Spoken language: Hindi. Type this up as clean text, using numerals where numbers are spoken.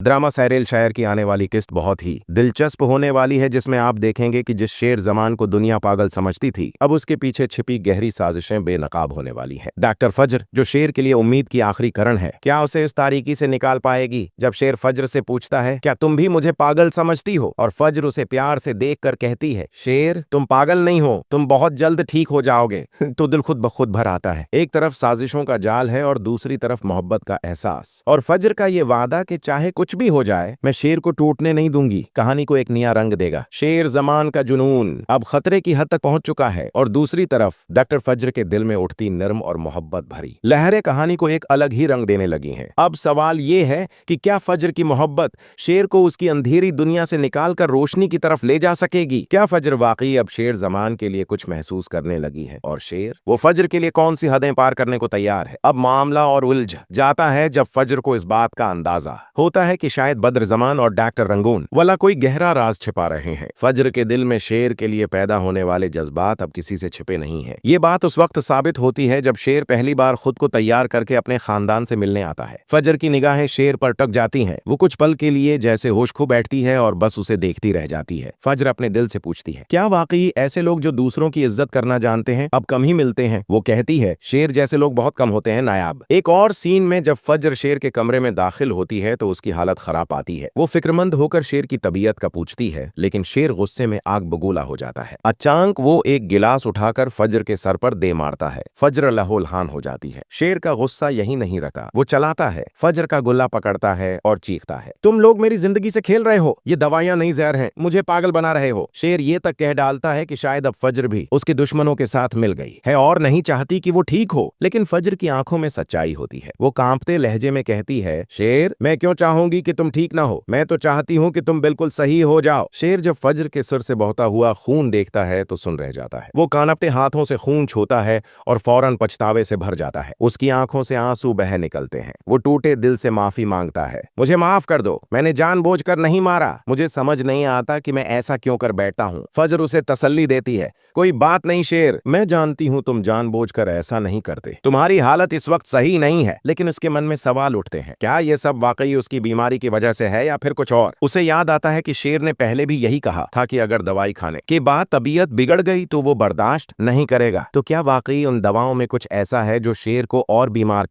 ड्रामा सैरेल शायर की आने वाली किस्त बहुत ही दिलचस्प होने वाली है, जिसमें आप देखेंगे कि जिस शेर जमान को दुनिया पागल समझती थी, अब उसके पीछे छिपी गहरी साजिशें बेनकाब होने वाली हैं। डॉक्टर फज्र, जो शेर के लिए उम्मीद की आखिरी करण है, क्या उसे इस तारीकी से निकाल पाएगी? जब शेर फज्र से पूछता है, क्या तुम भी मुझे पागल समझती हो, और फज्र उसे प्यार से देख कर कहती है, शेर तुम पागल नहीं हो, तुम बहुत जल्द ठीक हो जाओगे तो दिल खुद ब खुद भर आता है। एक तरफ साजिशों का जाल है और दूसरी तरफ मोहब्बत का एहसास, और फज्र का ये वादा कि चाहे कुछ भी हो जाए मैं शेर को टूटने नहीं दूंगी, कहानी को एक नया रंग देगा। शेर जमान का जुनून अब खतरे की हद तक पहुंच चुका है, और दूसरी तरफ डॉक्टर फज्र के दिल में उठती नर्म और मोहब्बत भरी लहरें कहानी को एक अलग ही रंग देने लगी हैं। अब सवाल ये है कि क्या फज्र की मोहब्बत शेर को उसकी अंधेरी दुनिया से निकालकर रोशनी की तरफ ले जा सकेगी? क्या फज्र वाकई अब शेर जमान के लिए कुछ महसूस करने लगी है, और शेर वो फज्र के लिए कौन सी हदें पार करने को तैयार है? अब मामला और उलझ जाता है जब फज्र को इस बात का अंदाजा होता है कि शायद बद्र जमान और डॉक्टर रंगून वाला कोई गहरा राज छिपा रहे हैं। फज्र के दिल में शेर के लिए पैदा होने वाले जज्बात अब किसी से छिपे नहीं हैं। ये बात उस वक्त साबित होती है जब शेर पहली बार खुद को तैयार करके अपने खानदान से मिलने आता है। फज्र की निगाहें शेर पर टक जाती हैं। वो कुछ पल के लिए जैसे होश खो बैठती है और बस उसे देखती रह जाती है। फज्र अपने दिल से पूछती है, क्या वाकई ऐसे लोग जो दूसरों की इज्जत करना जानते हैं अब कम ही मिलते हैं? वो कहती है, शेर जैसे लोग बहुत कम होते हैं नायाब। एक और सीन में जब फज्र शेर के कमरे में दाखिल होती है तो उसकी हालत खराब आती है। वो फिक्रमंद होकर शेर की तबीयत का पूछती है, लेकिन शेर गुस्से में आग बगूला हो जाता है। अचानक वो एक गिलास उठाकर फज्र के सर पर दे मारता है। फज्र लहोलहान हो जाती है। शेर का गुस्सा यही नहीं रखा, वो चलाता है, फज्र का गुल्ला पकड़ता है और चीखता है, तुम लोग मेरी जिंदगी से खेल रहे हो, ये दवाइयां नहीं जहर हैं, मुझे पागल बना रहे हो। शेर ये तक कह डालता है कि शायद अब फज्र भी उसके दुश्मनों के साथ मिल गई है और नहीं चाहती कि वो ठीक हो। लेकिन फज्र की आंखों में सच्चाई होती है। वो कांपते लहजे में कहती है, शेर मैं क्यों चाहूंगी कि तुम ठीक ना हो, मैं तो चाहती हूँ कि तुम बिल्कुल सही हो जाओ। शेर जब फज्र के सिर से बहता हुआ खून देखता है तो सुन रह जाता है। वो कांपते हाथों से खून छूता है और फौरन पछतावे से भर जाता है। उसकी आंखों से आंसू बह निकलते हैं। वो टूटे दिल से माफी मांगता है, मुझे माफ कर दो, मैंने जानबूझकर नहीं मारा, मुझे समझ नहीं आता कि मैं ऐसा क्यों कर बैठता हूँ। फज्र उसे तसल्ली देती है, कोई बात नहीं शेर, मैं जानती हूँ तुम जानबूझकर ऐसा नहीं करते, तुम्हारी हालत इस वक्त सही नहीं है। लेकिन उसके मन में सवाल उठते हैं, क्या ये सब वाकई उसकी बीमारी की वजह से है या फिर कुछ और? उसे याद आता है कि शेर ने पहले भी यही कहा था कि अगर दवाई खाने के बाद तबीयत बिगड़ गई तो वो बर्दाश्त नहीं करेगा। तो क्या वाकई उन दवाओं में कुछ ऐसा है जो शेर को और बीमार